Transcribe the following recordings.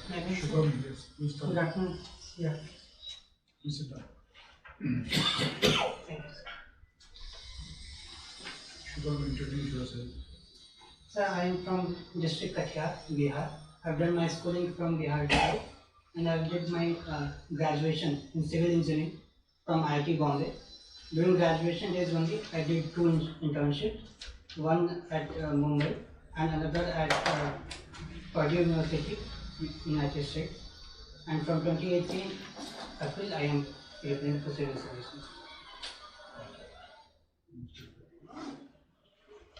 Shubham, yes, please start. Good afternoon. Yeah. Please sit down. Thank you. Shubham, introduce yourself. Sir, I am from district Kathia, Bihar. I've done my schooling from Bihar itself, and I did my graduation in civil engineering from IIT Bombay. During graduation days only, I did two internships, one at Mumbai and another at Purdue University, United States. And from 2018 April, I am preparing for civil services.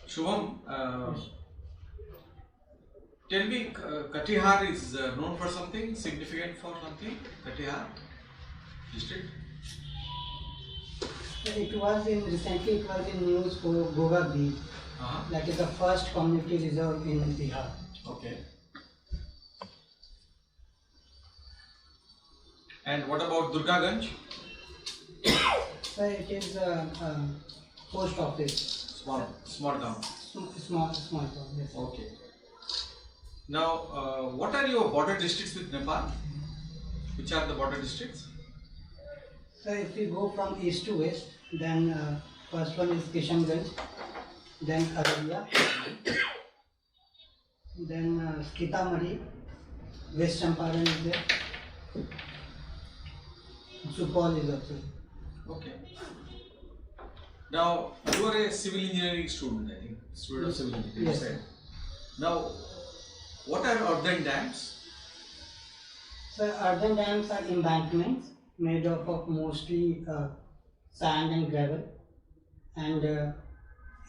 Shubham, tell me, Katihar is known for something, significant for something? Katihar district? Recently it was in news for Goga Beach. That is the first community reserve in Bihar. Okay. And what about Durgaganj? Sir, it is a post office. Small town. Small town, yes. Okay. Now, what are your border districts with Nepal? Which are the border districts? So if we go from east to west, then first one is Kishanganj, then Araria, then Sitamarhi, West Champaran is there, Supal is also. Okay. Now, you are a civil engineering student, I think. Student of civil engineering. Yes. Right? Now, what are earthen dams? So earthen dams are embankments made up of mostly sand and gravel, and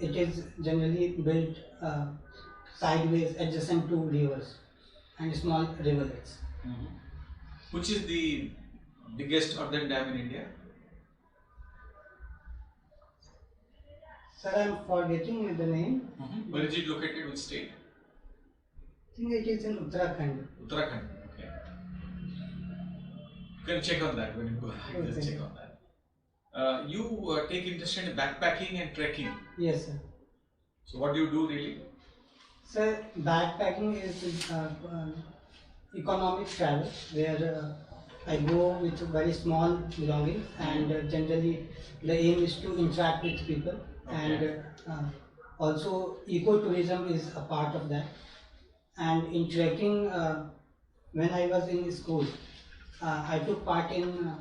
it is generally built sideways adjacent to rivers and small rivulets. Which is the biggest earthen dam in India? Sir, I am forgetting the name. Where is it located? Which state? I think it is in Uttarakhand. Uttarakhand. Okay. You can check on that when you go. Just Okay. check on that. You take interest in backpacking and trekking. Yes, sir. So what do you do really? Sir, backpacking is economic travel where I go with very small belongings, and generally the aim is to interact with people, and also ecotourism is a part of that. And in trekking, when I was in school, I took part in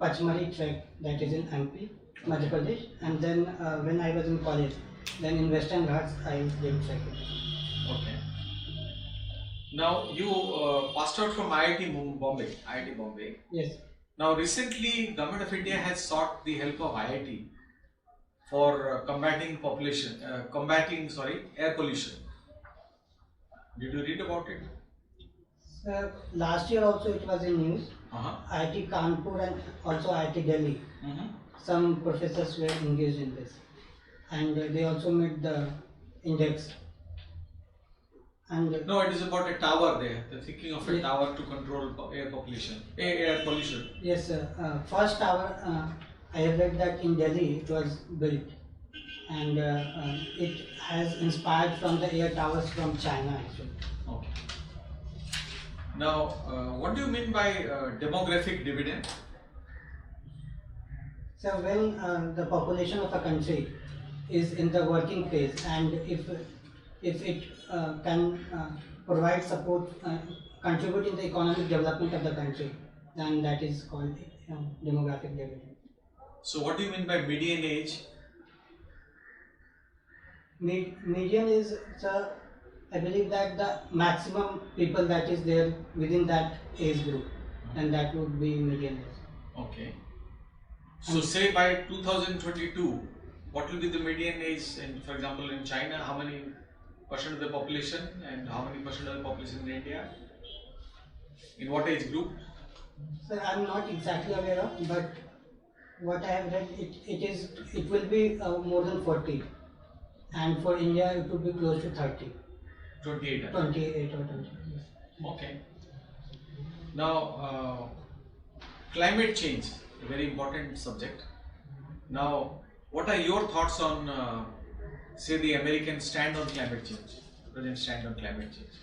Pachmari trek, that is in MP, Madhya Pradesh, and then when I was in college, then in Western Ghats I did trekking. Okay. Now you passed out from IIT Bombay. IIT Bombay. Yes. Now recently, Government of India has sought the help of IIT for combating air pollution. Did you read about it? Last year also it was in news. Uh-huh. IIT Kanpur and also IIT Delhi. Some professors were engaged in this, and they also made the index. And No, it is about a tower there. They're thinking of a tower to control air pollution. yes, first tower I have read that in Delhi it was built, and it has inspired from the air towers from China actually. Okay. Now, what do you mean by demographic dividend? So when the population of a country is in the working phase, and if it can provide support, contribute in the economic development of the country, then that is called demographic dividend. So, what do you mean by median age? Median is, sir, I believe that the maximum people that is there within that age group, and that would be median age. Okay. So, say by 2022, what will be the median age? In, for example, in China, how many percent of the population, and how many percent of the population in India? In what age group? Sir, I am not exactly aware of, but what I have read, it will be more than 40, and for India it would be close to 30. 28. 28 or 20. Yes. Okay. Now, climate change, a very important subject. Now, what are your thoughts on, say, the American stand on climate change, present stand on climate change?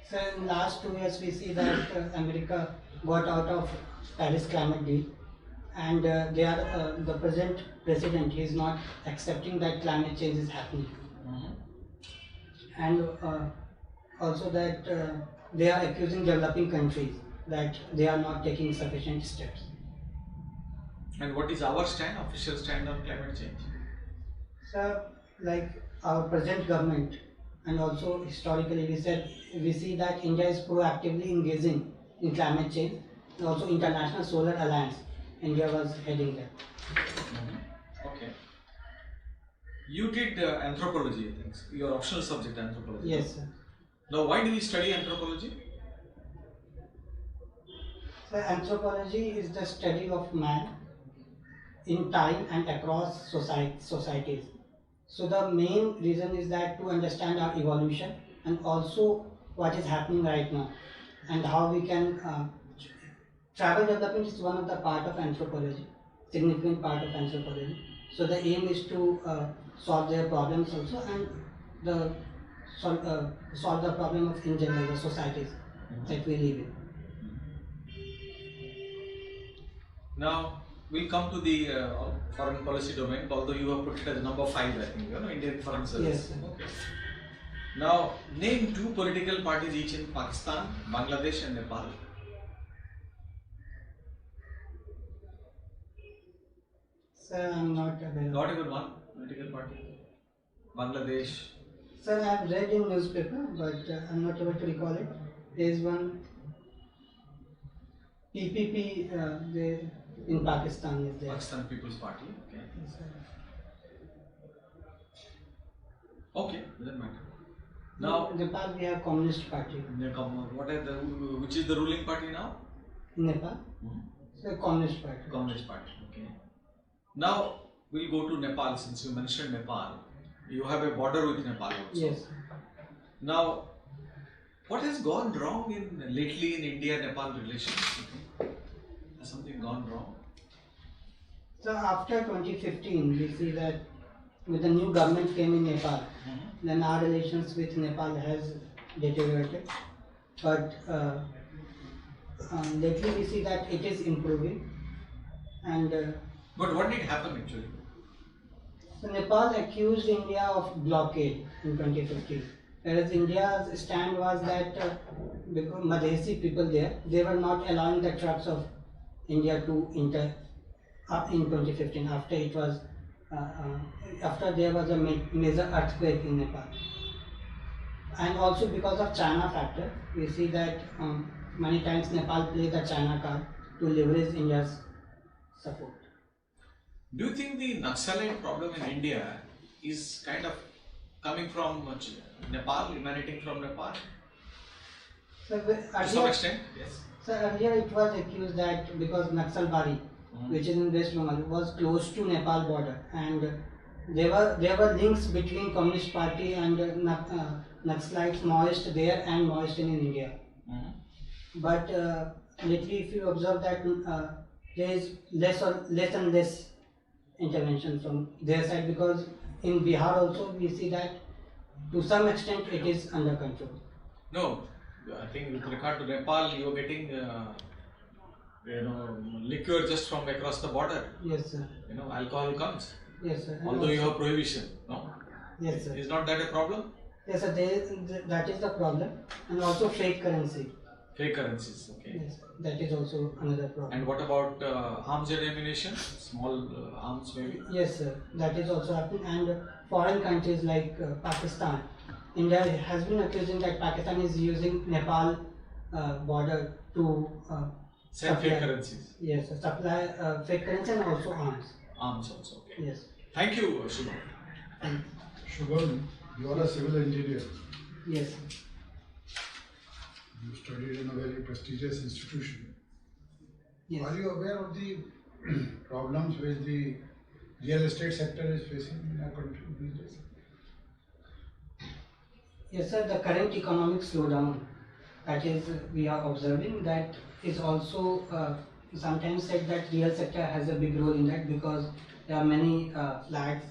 So in last 2 years we see that America got out of Paris climate deal, and they are the present president is not accepting that climate change is happening, and also that they are accusing developing countries that they are not taking sufficient steps. And what is our stand, official stand on climate change? So, like our present government, and also historically we see that India is proactively engaging in climate change, and also International Solar Alliance. India was heading that. Okay. You did anthropology, I think. Your optional subject, anthropology. Yes, sir. Now, why do we study anthropology? So, anthropology is the study of man in time and across societies. So the main reason is that to understand our evolution and also what is happening right now and how we can travel development is one of the part of anthropology, significant part of anthropology. So the aim is to solve their problems also, and the solve the problem of in general the societies that we live in. Now, we'll come to the foreign policy domain, although you have put it as number 5, I think, Indian Foreign Service. Yes. Okay. Now, name 2 political parties each in Pakistan, Bangladesh and Nepal. Sir, I'm not aware. Not even one political party. Bangladesh. Sir, I have read in newspaper, but I'm not able to recall it. There is one PPP in Pakistan is there. Pakistan People's Party. Okay. Yes, sir. Okay, doesn't matter. Now, in Nepal we have Communist Party. which is the ruling party now? In Nepal, so Communist Party. Communist Party. Okay. Now we'll go to Nepal, since you mentioned Nepal. You have a border with Nepal also. Yes. Now, what has gone wrong lately in India-Nepal relations? Has something gone wrong? So after 2015, we see that with the new government came in Nepal, then our relations with Nepal has deteriorated. But lately we see that it is improving. And But what did happen actually? so Nepal accused India of blockade in 2015. Whereas India's stand was that because Madhesi people there, they were not allowing the trucks of India to enter up in 2015 after it was after there was a major earthquake in Nepal. And also because of China factor, we see that many times Nepal played the China card to leverage India's support. Do you think the Naxalite problem in India is kind of coming from Nepal, emanating from Nepal? So, To some extent, yes. So earlier it was accused that because Naxalbari, which is in West Bengal, was close to Nepal border, and there were links between Communist Party and Naxalites, Maoist there and Maoist in India. But lately, if you observe that there is less and less intervention from their side, because in Bihar also we see that to some extent it is under control. No, I think with regard to Nepal, you are getting liquor just from across the border. Yes, sir. Alcohol comes. Yes, sir. And Although you also- have prohibition, no? Yes, sir. Is not that a problem? Yes, sir. That is the problem, and also fake currency. Fake currencies, okay. Yes, that is also another problem. And what about arms and ammunition? Small arms maybe? Yes, sir. That is also happening, and foreign countries like Pakistan. India has been accusing that Pakistan is using Nepal border to Send fake supply- currencies. Yes, sir, supply fake currency and also arms. Arms also, okay. Yes. Thank you, Shubham. And Shubham, you are a civil engineer. yes, sir. You studied in a very prestigious institution. Yes. Are you aware of the problems which the real estate sector is facing in our country these days? Yes, sir. The current economic slowdown that is we are observing, that is also sometimes said that real sector has a big role in that, because there are many flats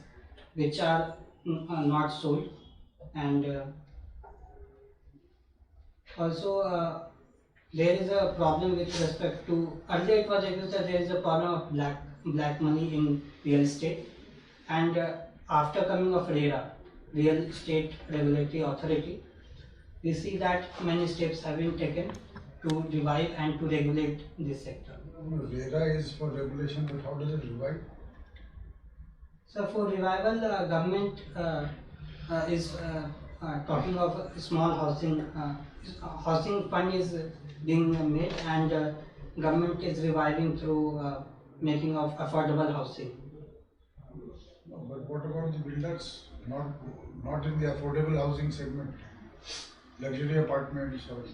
which are not sold, and Also, there is a problem with respect to earlier it was obvious that there is a problem of black money in real estate, and after coming of RERA, Real Estate Regulatory Authority, we see that many steps have been taken to revive and to regulate this sector. RERA is for regulation, but how does it revive? So for revival, government is talking of small housing. Housing fund is being made, and government is reviving through making of affordable housing. No, but what about the builders? Not in the affordable housing segment, luxury apartments or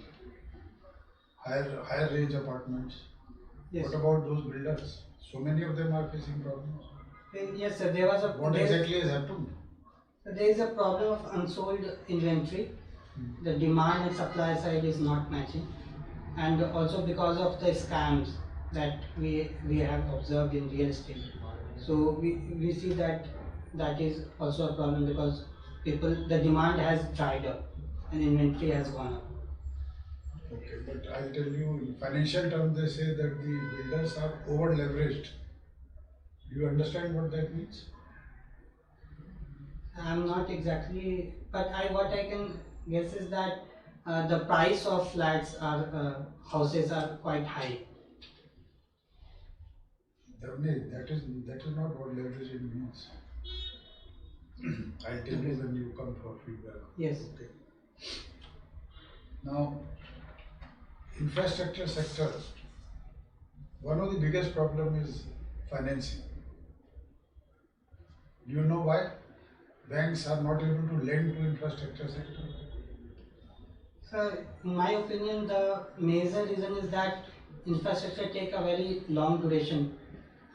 higher range apartments. Yes. What about those builders? So many of them are facing problems. Yes, sir. There was a What exactly has happened? there is a problem of unsold inventory. The demand and supply side is not matching, and also because of the scams that we have observed in real estate. So we see that is also a problem because the demand has dried up and inventory has gone up. Okay, but I'll tell you, in financial terms, they say that the builders are over leveraged. Do you understand what that means? I'm not exactly, but what I can guess is that the price of flats are houses are quite high. That is not what leveraging means. I'll tell you when you come for feedback. Yes. Okay. Now, infrastructure sector, one of the biggest problem is financing. Do you know why? Banks are not able to lend to infrastructure sector. So, in my opinion, the major reason is that infrastructure take a very long duration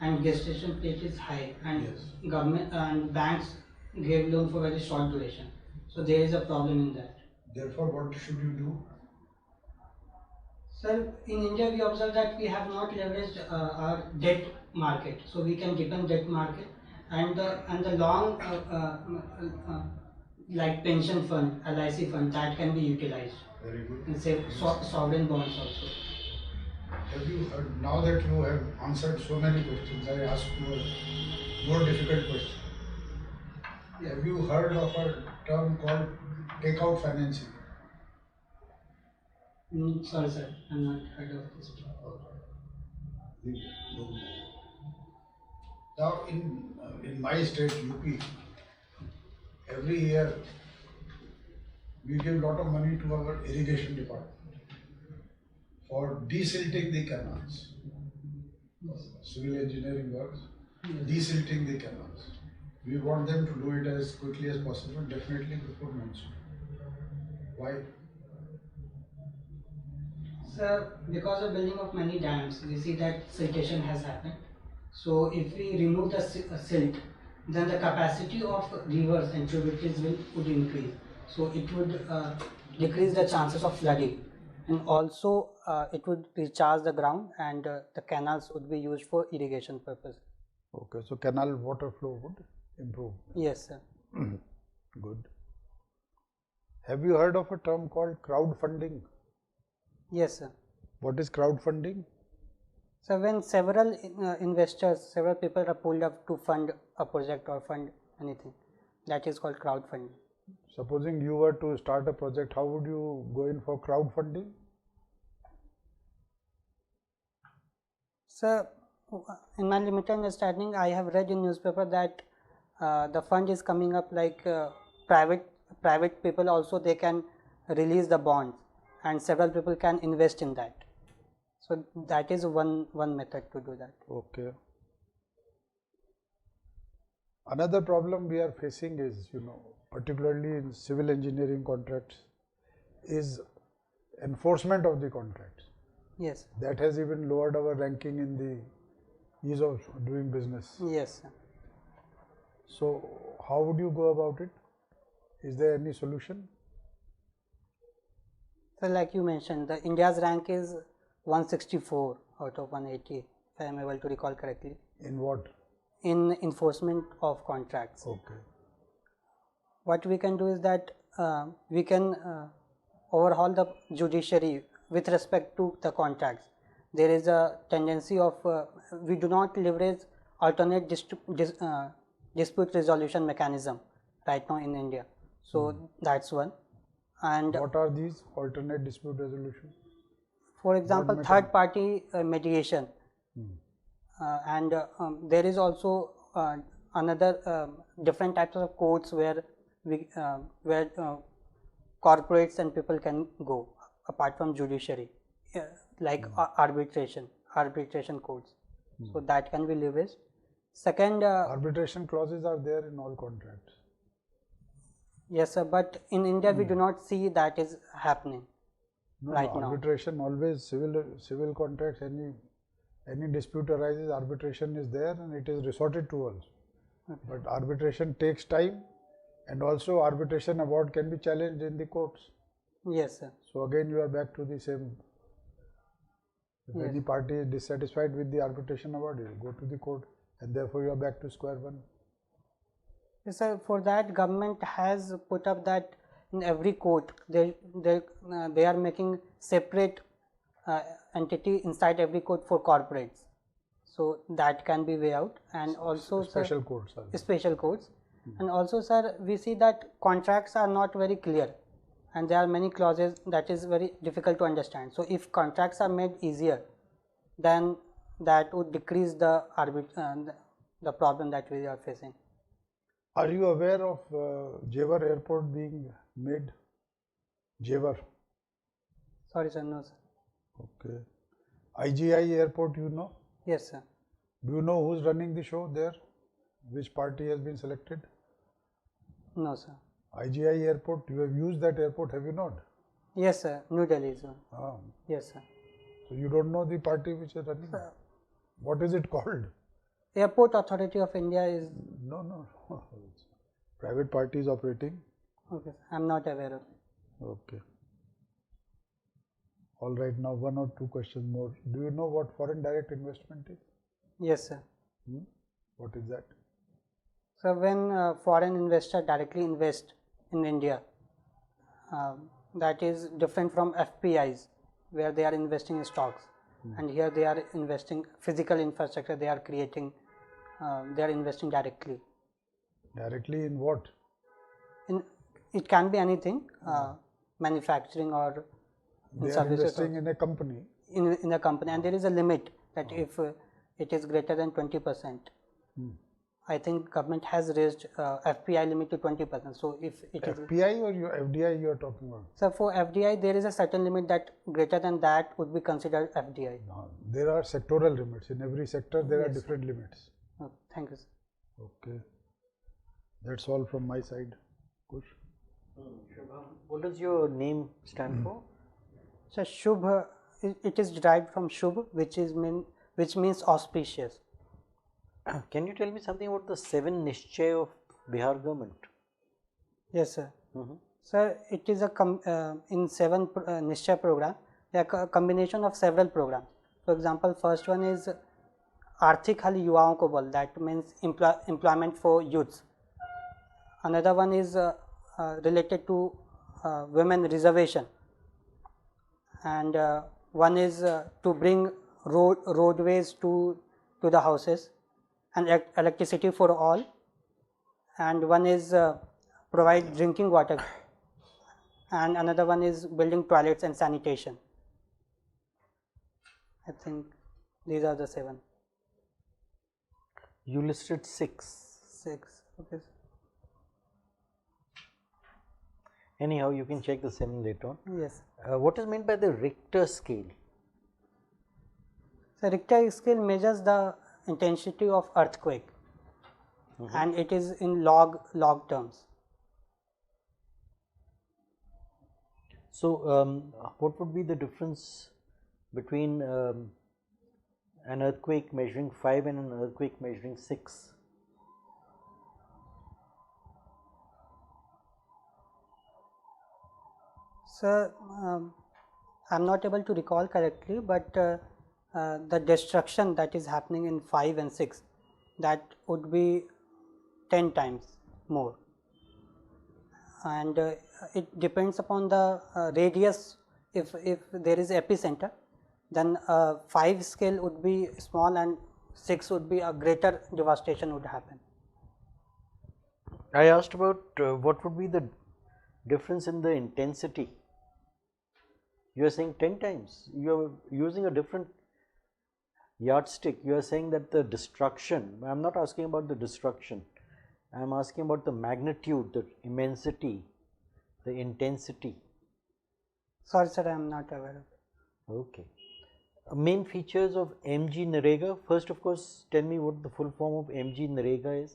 and gestation rate is high, and Yes. government and banks give loan for very short duration. So there is a problem in that. Therefore, what should you do? Sir, in India we observe that we have not leveraged our debt market, so we can depend debt market and the long like pension fund, LIC fund that can be utilized. Very good. And say sovereign bonds also. Have you heard, now that you have answered so many questions, I ask you a more difficult question. Have you heard of a term called takeout financing? Sorry sir, I'm not heard of this. Now, in my state, UP, every year we give lot of money to our irrigation department for desilting the canals. Civil engineering works, desilting the canals. We want them to do it as quickly as possible, definitely before monsoon. Why? Sir, because of building of many dams, we see that siltation has happened. So if we remove the silt, then the capacity of rivers and tributaries would increase. So it would decrease the chances of flooding, and also it would recharge the ground, and the canals would be used for irrigation purpose. Okay, so canal water flow would improve. Yes, sir. Good. Have you heard of a term called crowdfunding? Yes, sir. What is crowdfunding? So when several investors, several people are pulled up to fund a project or fund anything, that is called crowdfunding. Supposing you were to start a project, how would you go in for crowdfunding? So, in my limited understanding, I have read in newspaper that the fund is coming up like private people also they can release the bonds, and several people can invest in that. So that is one method to do that. Okay. Another problem we are facing is, particularly in civil engineering contracts, is enforcement of the contracts. Yes. That has even lowered our ranking in the ease of doing business. Yes, sir. So, how would you go about it? Is there any solution? So, like you mentioned, the India's rank is 164 out of 180, if I am able to recall correctly. In what? In enforcement of contracts. Okay. What we can do is that we can overhaul the judiciary with respect to the contracts. There is a tendency of we do not leverage alternate dispute resolution mechanism right now in India. So that's one. And What are these alternate dispute resolution? for example, What third party mediation. And there is also another different types of courts where corporates and people can go apart from judiciary, like arbitration courts. So that can be leveraged. Second, Arbitration clauses are there in all contracts. yes sir, but in India we do not see that is happening No, right no, now. arbitration always civil contracts, any dispute arises, arbitration is there and it is resorted to also. But arbitration takes time, and also arbitration award can be challenged in the courts. Yes sir. So again you are back to the same. If Yes. any party is dissatisfied with the arbitration award, you will go to the court, and therefore you are back to square one. Yes, sir. For that, government has put up that in every court they are making separate entity inside every court for corporates. So that can be way out, and also Special courts are there. special courts, and also sir, we see that contracts are not very clear, and there are many clauses that is very difficult to understand. So if contracts are made easier, then that would decrease the the problem that we are facing. Are you aware of Jewar Airport being made? Jewar. Sorry sir, no sir. Okay. IGI Airport, you know? Yes sir. Do you know who's running the show there? Which party has been selected? No sir. IGI Airport, you have used that airport, have you not? Yes sir, New Delhi sir. Ah, Yes sir. so you don't know the party which is running? What is it called? Airport Authority of India is, No, no. Private party is operating. okay, I'm not aware of it. Okay. All right, now one or two questions more. Do you know what foreign direct investment is? Yes sir. What is that? So when foreign investor directly invest in India, that is different from FPIs where they are investing in stocks, and here they are investing physical infrastructure, they are creating, they are investing directly. Directly in what? It can be anything, manufacturing or They are services investing in a company. in a company, and there is a limit that if it is greater than 20%. I think government has raised FPI limit to 20%. So if it is, FPI or your FDI you are talking about? so for FDI there is a certain limit that greater than that would be considered FDI. No, there are sectoral limits. In every sector there are different limits. Oh, thank you sir. Okay. That's all from my side. Kush? What does your name stand for? So Shubh, it is derived from Shubh, which means auspicious. Can you tell me something about the 7 Nishchay of Bihar government? Yes sir. Sir, it is a in 7 Nishchay program, a combination of several programs. For example, first one is Arthik Hal Yuvaon Ko Bal, that means employment for youths. Another one is related to women reservation, and one is to bring roadways to the houses and electricity for all, and one is provide drinking water, and another one is building toilets and sanitation. I think these are the 7. You listed 6. 6. Okay. Anyhow, you can check the 7 later on. Yes. What is meant by the Richter scale? So Richter scale measures the intensity of earthquake, and it is in log terms. So, what would be the difference between an earthquake measuring 5 and an earthquake measuring 6? Sir, I'm not able to recall correctly, but the destruction that is happening in 5 and 6, that would be 10 times more. and it depends upon the radius. If there is epicenter, then 5 scale would be small and 6 would be a greater devastation would happen. I asked about what would be the difference in the intensity. You are saying 10 times. You are using a different yardstick. You are saying that the destruction, I am not asking about the destruction, I am asking about the magnitude, the immensity, the intensity. Sorry sir, I am not aware of it. Okay. Main features of MG Narega. First, of course, tell me what the full form of MG Narega is.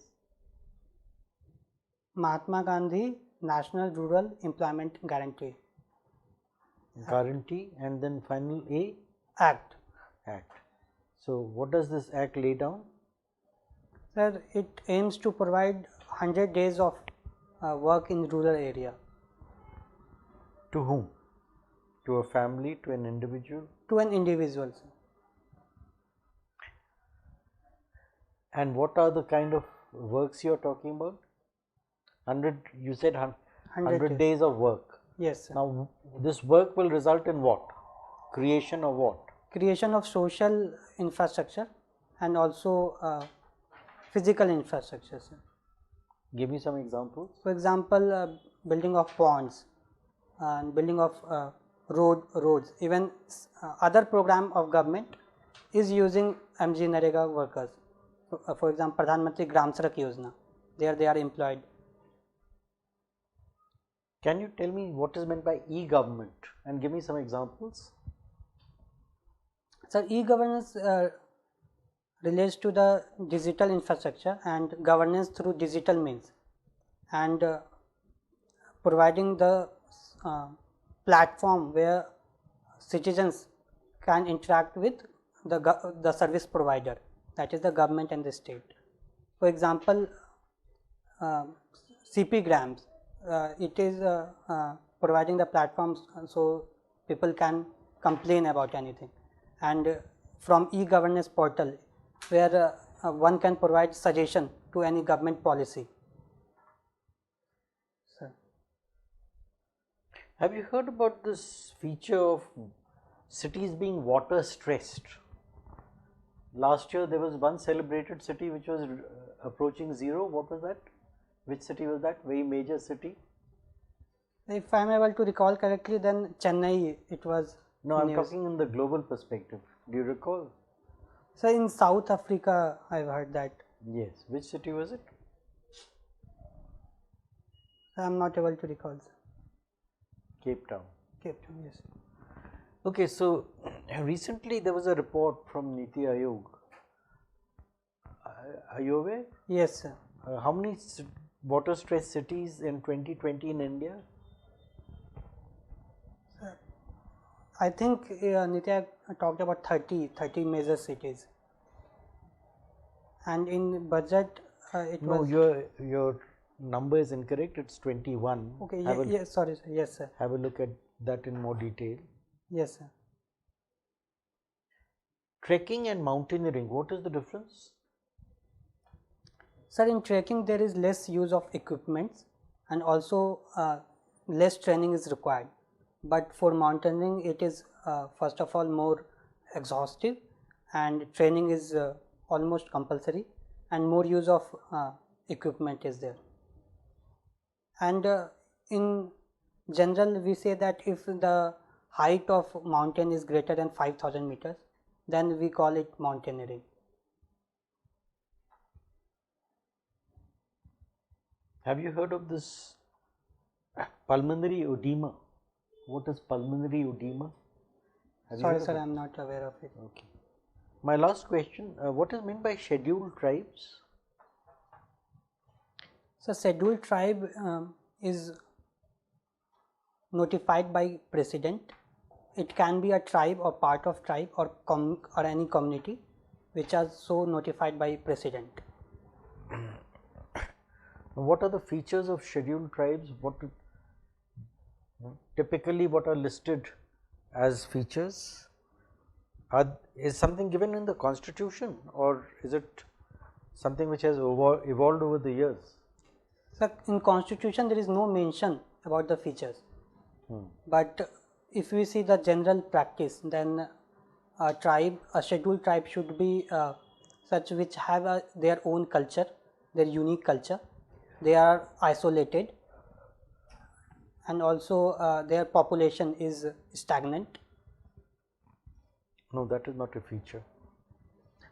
Mahatma Gandhi National Rural Employment Guarantee Guarantee, and then final A, Act. Act. So, what does this Act lay down? Sir, it aims to provide 100 days of work in rural area. To whom? To a family, to an individual? To an individual, sir. And what are the kind of works you are talking about? 100, you said 100 days of work. Yes, sir. Now, this work will result in what? Creation of what? Creation of social infrastructure and also physical infrastructure, sir. Give me some examples. For example, building of ponds and building of roads. Even other program of government is using MG Narega workers. For example, Pradhan Mantri Gram Sadak Yojana. There they are employed. Can you tell me what is meant by e-government and give me some examples? Sir, e-governance relates to the digital infrastructure and governance through digital means, and providing the platform where citizens can interact with the service provider, that is the government and the state. For example, CP Grams, it is providing the platforms so people can complain about anything, and from e-governance portal where one can provide suggestion to any government policy. Sir. Have you heard about this feature of cities being water stressed? Last year there was one celebrated city which was approaching zero. What was that? Which city was that? Very major city? If I am able to recall correctly, then Chennai it was. No, I am news. talking in the global perspective. Do you recall? So in South Africa, I have heard that. Yes. Which city was it? I am not able to recall. Sir. Cape Town. Cape Town, yes. Okay, so recently there was a report from Niti Aayog. Are you aware? Yes, sir. How many water stressed cities in 2020 in India? I think Nitya talked about 30 major cities, and in budget it No, was. your number is incorrect. It's 21. Okay, Have sorry, sir. Yes, sir. Have a look at that in more detail. Yes, sir. Trekking and mountaineering. What is the difference? Sir, in trekking there is less use of equipments and also less training is required. But for mountaineering, it is first of all more exhaustive, and training is almost compulsory, and more use of equipment is there. And in general, we say that if the height of mountain is greater than 5,000 meters, then we call it mountaineering. Have you heard of this pulmonary edema? What is pulmonary edema? Sorry, sir, I am not aware of it. Okay. My last question, what is meant by scheduled tribes? So, scheduled tribe is notified by president. It can be a tribe or part of tribe or any community which are so notified by president. What are the features of scheduled tribes? Typically what are listed as features? Is something given in the constitution or is it something which has evolved over the years? So in constitution there is no mention about the features, but if we see the general practice, then a scheduled tribe should be such which have their own culture, their unique culture. They are isolated, and also their population is stagnant. No, that is not a feature.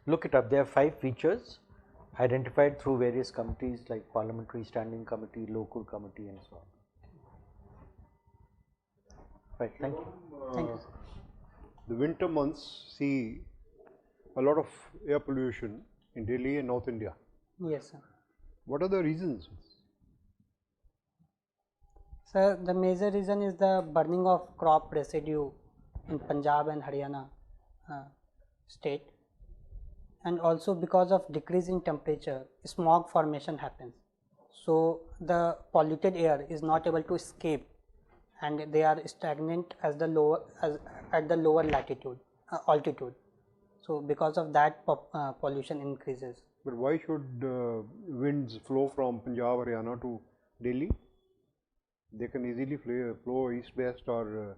Look it up. There are 5 features identified through various committees like Parliamentary Standing Committee, Local Committee, and so on. Right, thank you. Thank you. The winter months see a lot of air pollution in Delhi and North India. Yes, sir. What are the reasons? Sir, the major reason is the burning of crop residue in Punjab and Haryana state, and also because of decrease in temperature, smog formation happens. So the polluted air is not able to escape, and they are stagnant at the lower latitude altitude. So because of that, pollution increases. But why should winds flow from Punjab, Haryana to Delhi? They can easily flow east-west or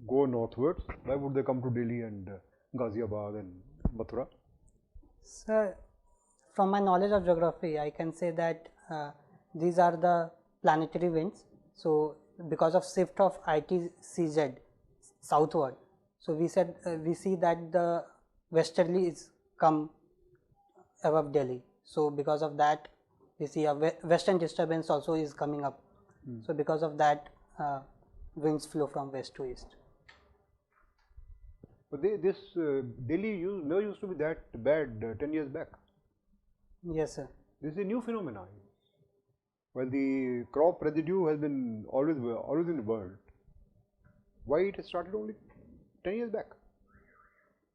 go northwards. Why would they come to Delhi and Ghaziabad and Mathura? Sir, from my knowledge of geography, I can say that these are the planetary winds. So because of shift of ITCZ southward, so we see that the westerly is come above Delhi. So because of that, we see a western disturbance also is coming up. So because of that, winds flow from west to east. But Delhi never used to be that bad 10 years back. Yes, sir. This is a new phenomenon. Well, the crop residue has been always in the world. Why it has started only 10 years back?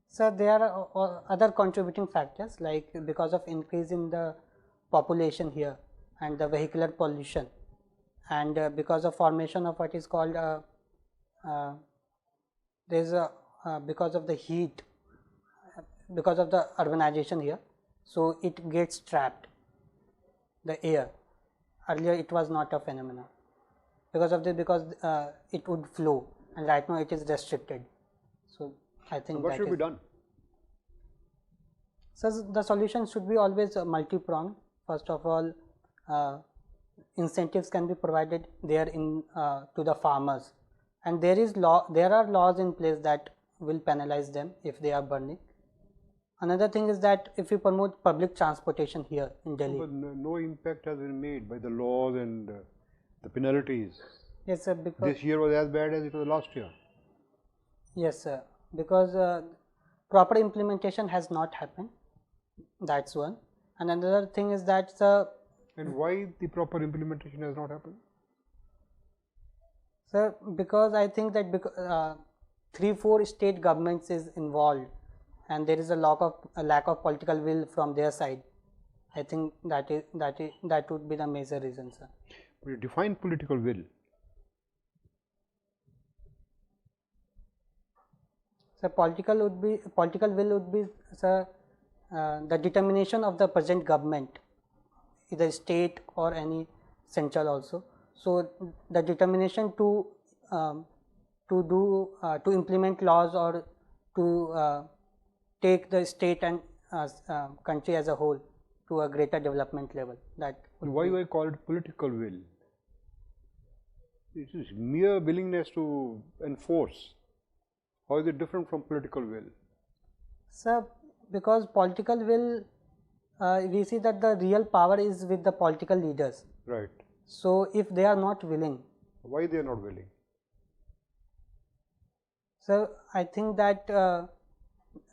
Sir, there are other contributing factors, like because of increase in the population here and the vehicular pollution, and because of formation of what is called because of the heat, because of the urbanization here, so it gets trapped, the air. Earlier it was not a phenomenon because it would flow, and right now it is restricted. So I think what should be done? So the solution should be always multi-pronged. First of all, incentives can be provided there to the farmers, and there are laws in place that will penalize them if they are burning. Another thing is that if you promote public transportation here in Delhi, but no impact has been made by the laws and the penalties. Yes, sir. Because this year was as bad as it was last year. Yes, sir. Because proper implementation has not happened. That's one. And another thing is that and why the proper implementation has not happened? Sir, because I think that 3-4 state governments is involved, and there is a lack of political will from their side. I think that would be the major reason, sir. We define political will. So political will would be, sir, the determination of the present government, either state or any central also. So the determination to implement laws or to take the state and country as a whole to a greater development level. Why do I call it political will? It is mere willingness to enforce. How is it different from political will? Sir, because political will, we see that the real power is with the political leaders. Right. So if they are not willing. Why they are not willing? So I think that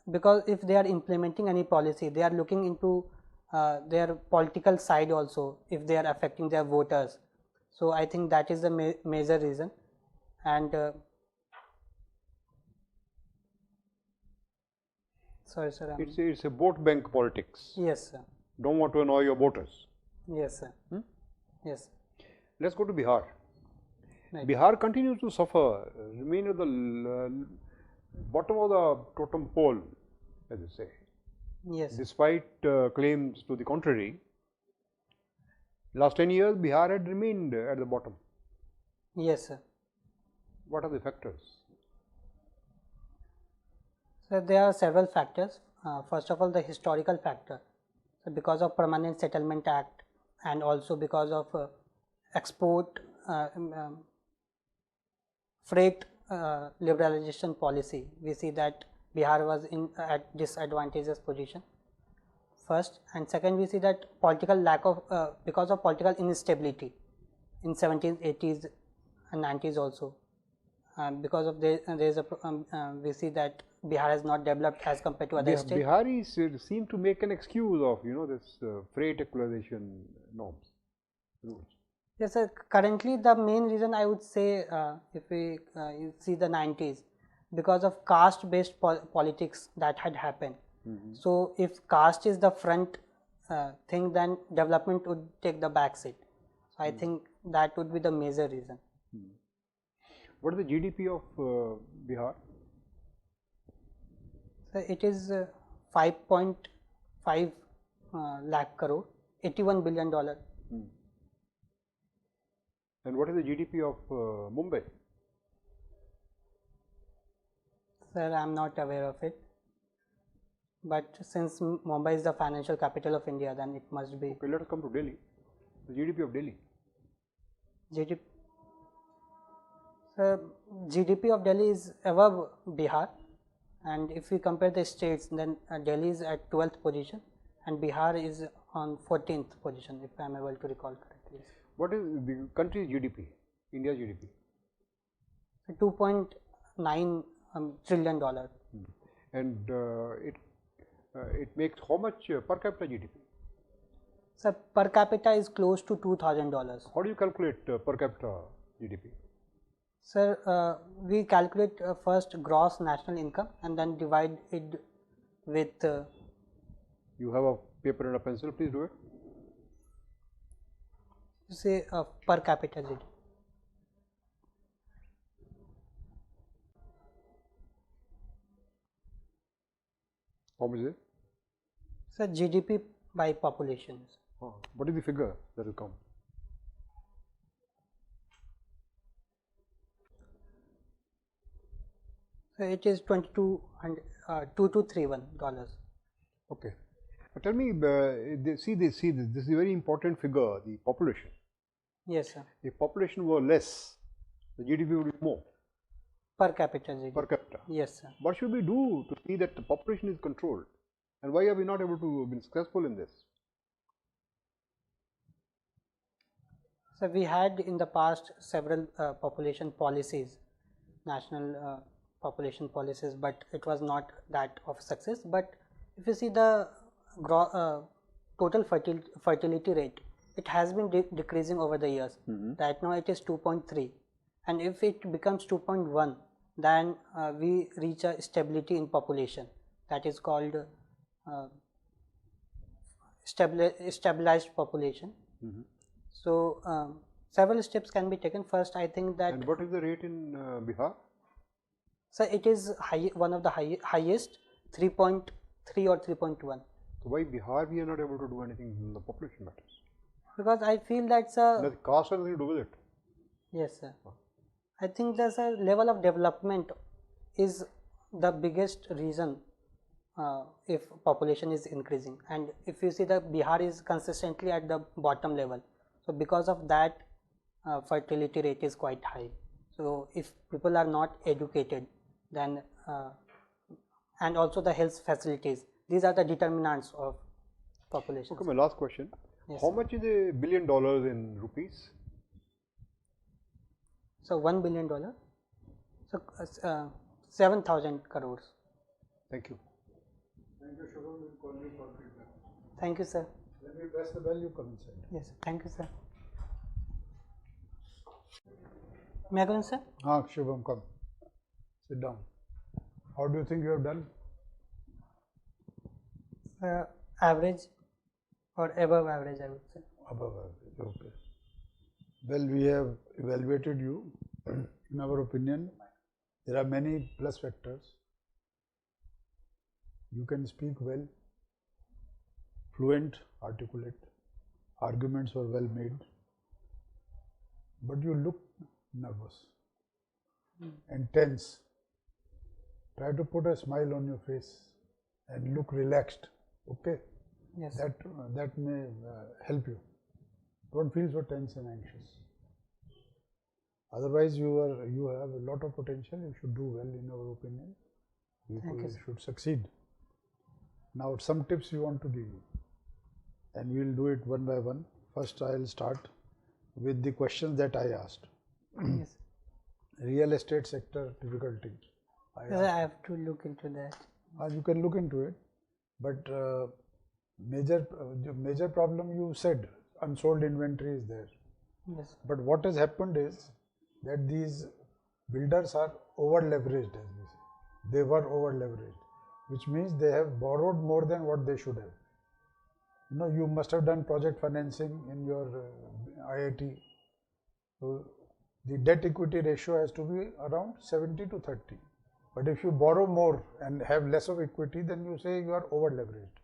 because if they are implementing any policy, they are looking into their political side also, if they are affecting their voters. So I think that is the major reason. And sorry, sir. It's a vote bank politics. Yes, sir. Don't want to annoy your voters. Yes, sir. Yes. Let's go to Bihar. Right. Bihar continues to suffer, remain at the bottom of the totem pole, as they say. Yes. Despite claims to the contrary, Last 10 years, Bihar had remained at the bottom. Yes, sir. What are the factors? So there are several factors. First of all, the historical factor. So because of Permanent Settlement Act and also because of export freight liberalization policy, we see that Bihar was in at disadvantageous position. First, and second, we see that political lack of because of political instability in 70s, 80s, and 90s also. Because of there is a we see that Bihar has not developed as compared to other states. Biharis seem to make an excuse of this freight equalization norms rules. Yes, sir. Currently, the main reason I would say, if we see the 90s, because of caste-based politics that had happened. So, if caste is the front thing, then development would take the back seat. So, I think that would be the major reason. What is the GDP of Bihar? So, it is 5.5 lakh crore, $81 billion. And what is the GDP of Mumbai? Sir, I am not aware of it. But since Mumbai is the financial capital of India, then it must be. Okay, let us come to Delhi. The GDP of Delhi. GDP. Sir, GDP of Delhi is above Bihar, and if we compare the states, then Delhi is at 12th position, and Bihar is on 14th position, if I am able to recall correctly. What is the country's GDP? India's GDP? $2.9 trillion. And it makes how much per capita GDP? So per capita is close to $2,000. How do you calculate per capita GDP? Sir, we calculate first gross national income and then divide it with. You have a paper and a pencil, please do it. Say per capita GDP. How much is it? Sir, GDP by population. What is the figure that will come? So it is $2231. Okay. But tell me, see this. This is a very important figure, the population. Yes, sir. If population were less, the GDP would be more. Per capita GDP. Per capita. Yes, sir. What should we do to see that the population is controlled? And why are we not able to be successful in this? So we had in the past several population policies, national population policies, but it was not that of success. But if you see the total fertility rate, it has been decreasing over the years. Right now it is 2.3, and if it becomes 2.1, then we reach a stability in population. That is called stabilized population. So several steps can be taken. First, I think that. And what is the rate in Bihar? So it is one of the highest, 3.3 or 3.1. So why Bihar we are not able to do anything in the population matters? Because I feel that's a. Does caste have anything to do with it? Yes, sir. I think there's a level of development is the biggest reason if population is increasing, and if you see that Bihar is consistently at the bottom level, so because of that fertility rate is quite high. So if people are not educated, then and also the health facilities, these are the determinants of population. Okay, my last question. Yes, how sir. much is $1 billion in rupees? So $1 billion, so 7,000 crores. Thank you. Thank you, Shubham. We'll call you for feedback. Thank you, sir. When we press the bell, you come inside. Yes, thank you, sir. May I go in, sir? Shubham, come. Sit down. How do you think you have done? Average or above average, I would say. Above average, okay. Well, we have evaluated you. In our opinion, there are many plus factors. You can speak well, fluent, articulate. arguments were well made, but you look nervous and tense. Try to put a smile on your face and look relaxed. Okay, Yes. that may help you. Don't feel so tense and anxious. Otherwise, you have a lot of potential. You should do well, in our opinion. Thank you, You sir. should succeed. Now, some tips we want to give you, and we will do it one by one. First, I will start with the questions that I asked. Yes. Real estate sector difficulty. I Sir, I have to look into that. You can look into it, but major problem you said, unsold inventory is there. Yes. But what has happened is that these builders are over leveraged, as we say. They were over leveraged, which means they have borrowed more than what they should have. You know, you must have done project financing in your IIT. So the debt equity ratio has to be around 70 to 30. But if you borrow more and have less of equity, then you say you are over leveraged.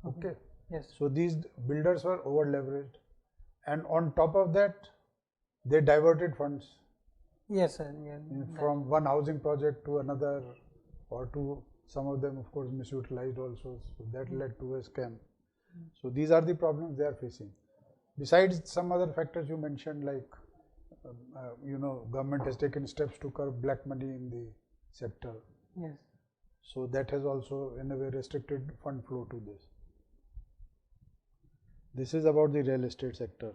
Okay. Yes. So these builders were over leveraged, and on top of that, they diverted funds Yes, sir. Yeah. from one housing project to another, or to some of them, of course, misutilized also. So that led to a scam. So these are the problems they are facing. Besides some other factors you mentioned, like government has taken steps to curb black money in the sector. Yes. So that has also in a way restricted fund flow to this. This is about the real estate sector.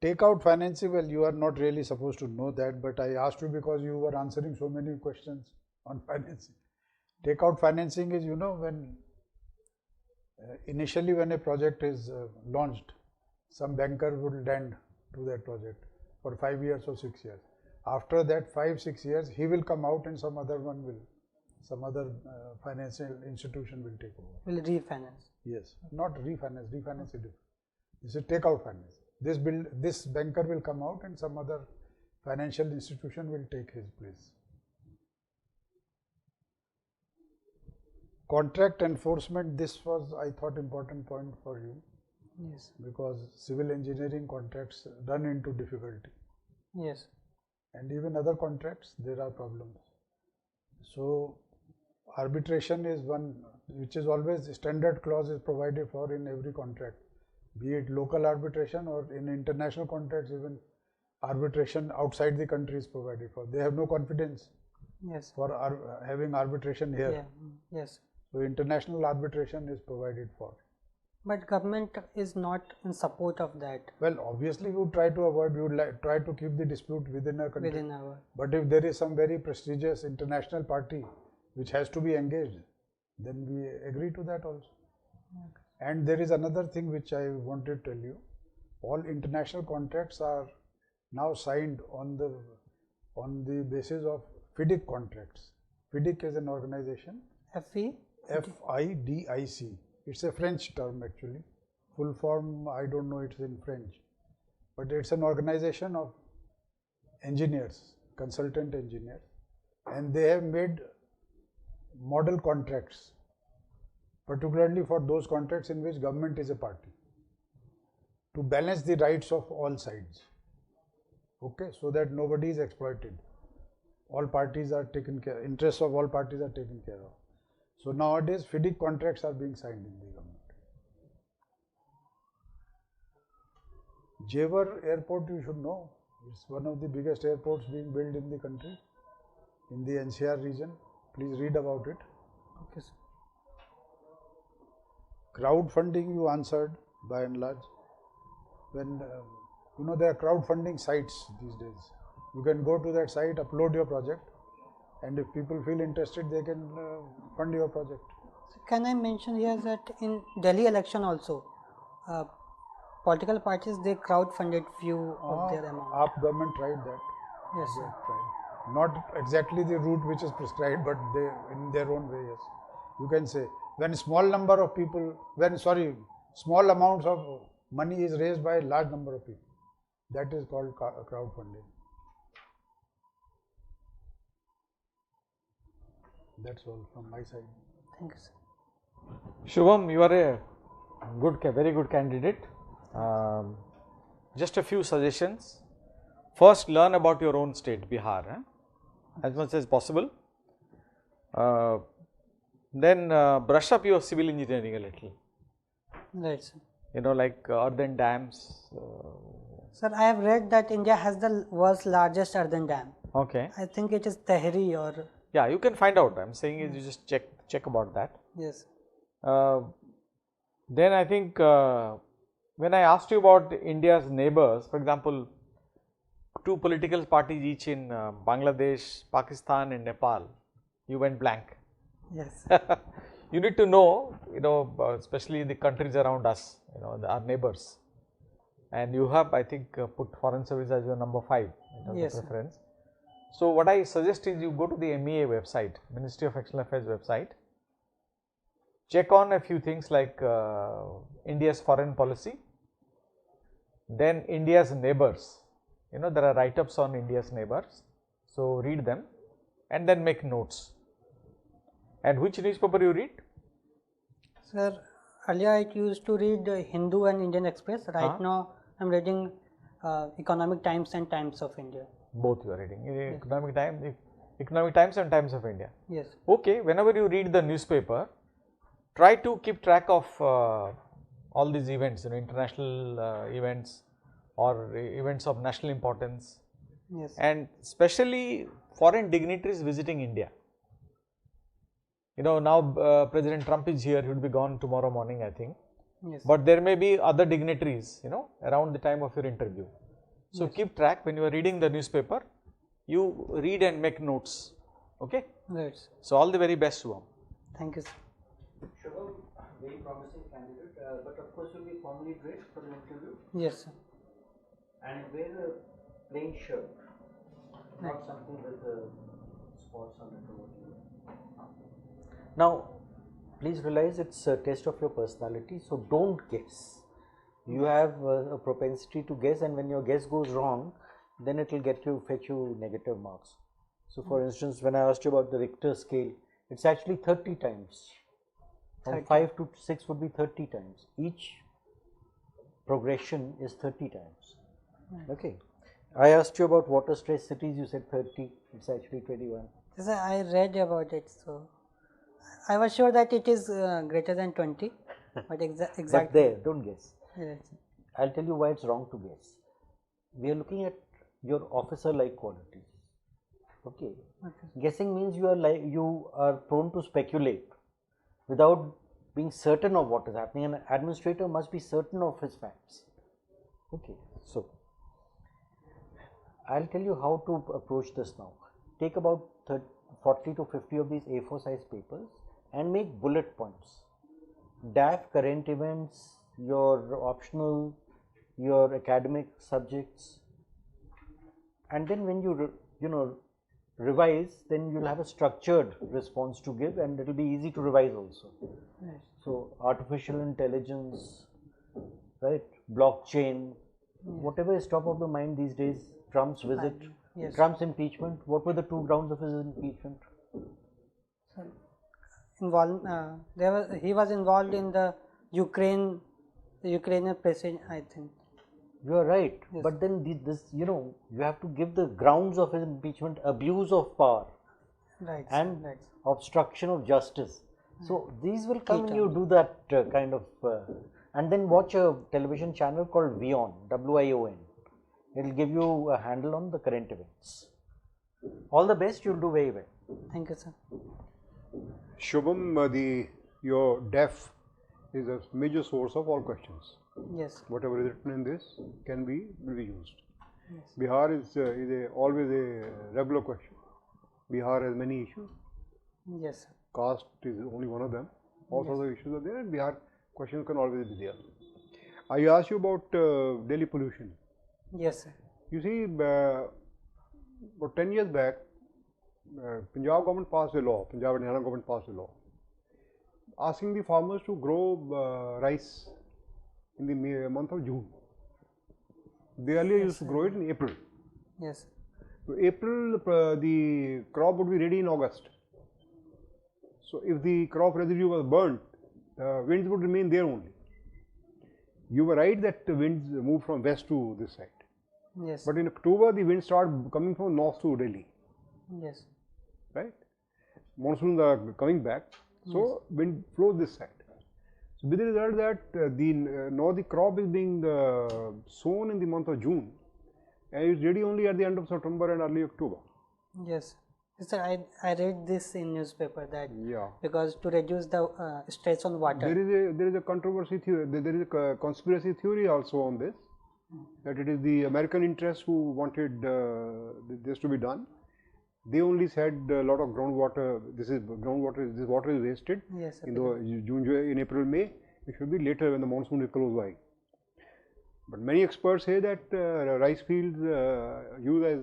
Takeout financing, well, you are not really supposed to know that, but I asked you because you were answering so many questions on financing. Takeout financing is, when initially when a project is launched, some banker would lend to that project for 5 years or 6 years. After that 5-6 years, he will come out and some other financial institution will take over. Will refinance. Yes, not refinance. Refinance is different. This is takeout finance. This banker will come out and some other financial institution will take his place. Contract enforcement. This was, I thought, important point for you. Yes. Because civil engineering contracts run into difficulty. Yes. And even other contracts, there are problems. So arbitration is one which is always standard clause is provided for in every contract, be it local arbitration or in international contracts, even arbitration outside the country is provided for. They have no confidence Yes. for having arbitration here. Yeah. Yes. So international arbitration is provided for. But government is not in support of that. Well, obviously we would try to avoid, we would try to keep the dispute within our country. Within our. But if there is some very prestigious international party which has to be engaged, then we agree to that also. Okay. And there is another thing which I wanted to tell you. All international contracts are now signed on the basis of FIDIC contracts. FIDIC is an organization. FE? FIDIC. It's a French term actually. Full form, I don't know, it's in French. But it's an organization of engineers, consultant engineers, and they have made model contracts, particularly for those contracts in which government is a party, to balance the rights of all sides. Okay, so that nobody is exploited. All parties are taken care, interests of all parties are taken care of. So nowadays, FIDIC contracts are being signed in the government. Jewar Airport, you should know, it's one of the biggest airports being built in the country, in the NCR region. Please read about it. Okay, sir. Crowdfunding, you answered by and large. When there are crowdfunding sites these days. You can go to that site, upload your project, and if people feel interested, they can fund your project. So can I mention here that in Delhi election also, political parties, they crowd-funded few of their amount. AAP government tried that. Yes, They sir. tried. Not exactly the route which is prescribed, but they, in their own way, yes. You can say when small amounts of money is raised by a large number of people, that is called crowdfunding. That's all from my side. Thank you, sir. Shubham, you are a very good candidate. Just a few suggestions. First, learn about your own state, Bihar, as much as possible. Then brush up your civil engineering a little. Right, sir. You know, like earthen dams. Sir, I have read that India has the world's largest earthen dam. Okay. I think it is Tehri or Yeah, you can find out. I'm saying is you just check about that. yes. Then I think when I asked you about India's neighbors, for example, two political parties each in Bangladesh, Pakistan, and Nepal, you went blank. Yes. You need to know, especially the countries around us, our neighbors. And you have, I think, put foreign service as your number 5 in terms Yes, of sir. preference. So what I suggest is you go to the MEA website, Ministry of External Affairs website, check on a few things like India's foreign policy, then India's neighbors. There are write-ups on India's neighbors, so read them and then make notes. And which newspaper you read? Sir, earlier I used to read Hindu and Indian Express. Right now I am reading Economic Times and Times of India. Both you are reading. Economic Times and Times of India. Yes. Okay, whenever you read the newspaper, try to keep track of all these events, international events or events of national importance, Yes. and especially foreign dignitaries visiting India. Now President Trump is here, he will be gone tomorrow morning, I think. Yes. But there may be other dignitaries, around the time of your interview. So keep track when you are reading the newspaper, you read and make notes. Okay. Right. So all the very best, Shubham. Thank you, sir. Shubham, very promising candidate, but of course you'll be formally dressed for the interview Yes, sir. and wear a plain shirt, not something with spots on it or whatever. Now, please realize it's a test of your personality, so don't guess. You have a propensity to guess, and when your guess goes wrong, then it will fetch you negative marks. So, for instance, when I asked you about the Richter scale, it's actually 30 times. From 30. 5 to 6 would be 30 times. Each progression is 30 times. Okay. I asked you about water stress cities, you said 30, it's actually 21. Sir, I read about it, so I was sure that it is greater than 20, but exactly. But there, don't guess. Yes. I'll tell you why it's wrong to guess. We are looking at your officer-like qualities. Okay. Guessing means you are prone to speculate without being certain of what is happening. An administrator must be certain of his facts. Okay. So I'll tell you how to approach this now. Take about 40 to 50 of these A4 size papers and make bullet points. DAF, current events, your optional, your academic subjects, and then when you revise, then you'll have a structured response to give, and it will be easy to revise also. Yes. So artificial intelligence, right, blockchain, whatever is top of the mind these days. Trump's visit, Yes. Trump's impeachment. What were the 2 grounds of his impeachment? He was involved in the Ukrainian president, I think. You are right, Yes. but then you have to give the grounds of his impeachment: abuse of power Right. and right. obstruction of justice. So these will come when you do that kind of, and then watch a television channel called WION, WION. It will give you a handle on the current events. All the best, you'll do very well. Thank you, sir. Shubham, your DEF is a major source of all questions. Yes. Whatever is written in this can be reused. Yes. Bihar is always a regular question. Bihar has many issues. Yes, sir. Caste is only one of them. All sorts of issues are there, and Bihar questions can always be there. I asked you about Delhi pollution. Yes, sir. You see, about 10 years back, Punjab government passed a law, Punjab and Haryana government passed a law, asking the farmers to grow rice in the month of June. They earlier used to grow it in April. Yes. So April, the crop would be ready in August. So if the crop residue was burnt, winds would remain there only. you were right that the winds move from west to this side. Yes. But in October, the winds start coming from north to Delhi, Yes. right? Monsoons are coming back, so wind flows this side. So with the result that now the crop is being sown in the month of June, and it's ready only at the end of September and early October. Yes. Sir, I read this in newspaper that Yeah. because to reduce the stress on water. There is a controversy theory. There is a conspiracy theory also on this, that it is the American interests who wanted this to be done. They only said a lot of groundwater. This water is wasted. Yes, sir. In the June, July, in April, May. It should be later when the monsoon is close by. But many experts say that rice fields use as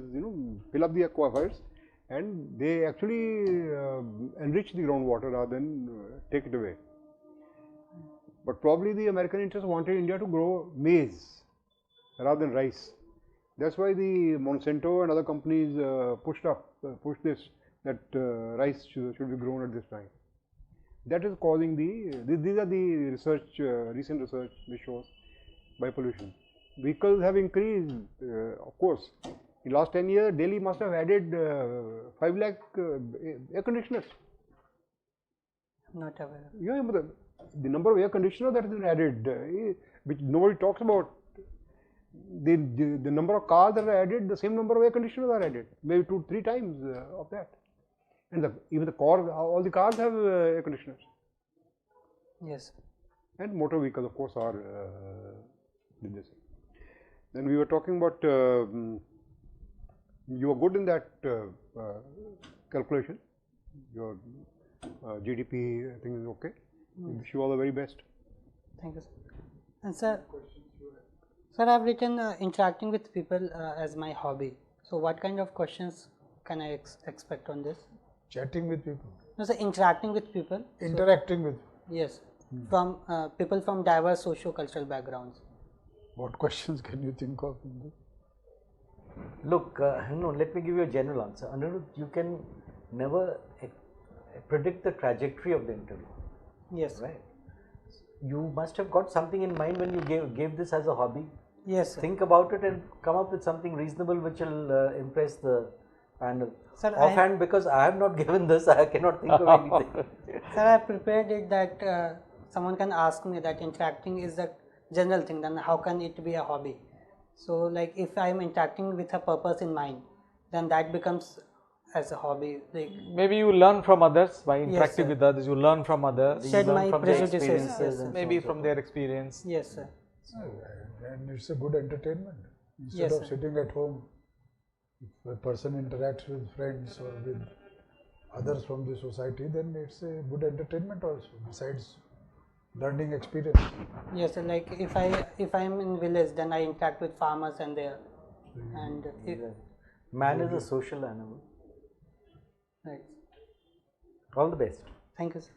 fill up the aquifers, and they actually enrich the groundwater rather than take it away. But probably the American interest wanted India to grow maize rather than rice. That's why the Monsanto and other companies pushed this, that rice should be grown at this time. That is causing these are the research, recent research which shows by pollution. Vehicles have increased, of course. In last 10 years, Delhi must have added 5 lakh air conditioners. Not aware. Yeah, but the number of air conditioners that has been added, which nobody talks about. The number of cars that are added, the same number of air conditioners are added, maybe 2-3 times of that. And even the car, all the cars have air conditioners. Yes. And motor vehicles, of course, are did the same. Then we were talking about you are good in that calculation. Your GDP thing is okay. Wish you all the very best. Thank you, sir. And sir, I have written interacting with people as my hobby. So what kind of questions can I expect on this? Chatting with people, No, sir, interacting with people. interacting with. Yes, from people from diverse socio-cultural backgrounds. What questions can you think of in this? Look, no, let me give you a general answer. Anirudh, you can never predict the trajectory of the interview, Yes. right? You must have got something in mind when you gave this as a hobby. Yes, sir. Think about it and come up with something reasonable which will impress the panel. Sir, Offhand, because I have not given this, I cannot think of anything. Sir, I prepared it that someone can ask me that interacting is a general thing, then how can it be a hobby? So like if I am interacting with a purpose in mind, then that becomes as a hobby. Like Maybe you learn from others by interacting sir. with others. You learn from others. shed learn my from their prejudices. experiences Yes, sir. and Maybe from their experience. Yes, sir. And it's a good entertainment. Instead Yes, of sir. sitting at home, if a person interacts with friends or with others from the society, then it's a good entertainment also, besides learning experience. Yes, sir. Like if I am in village, then I interact with farmers and there, and Man is a social animal. right. All the best. Thank you, sir.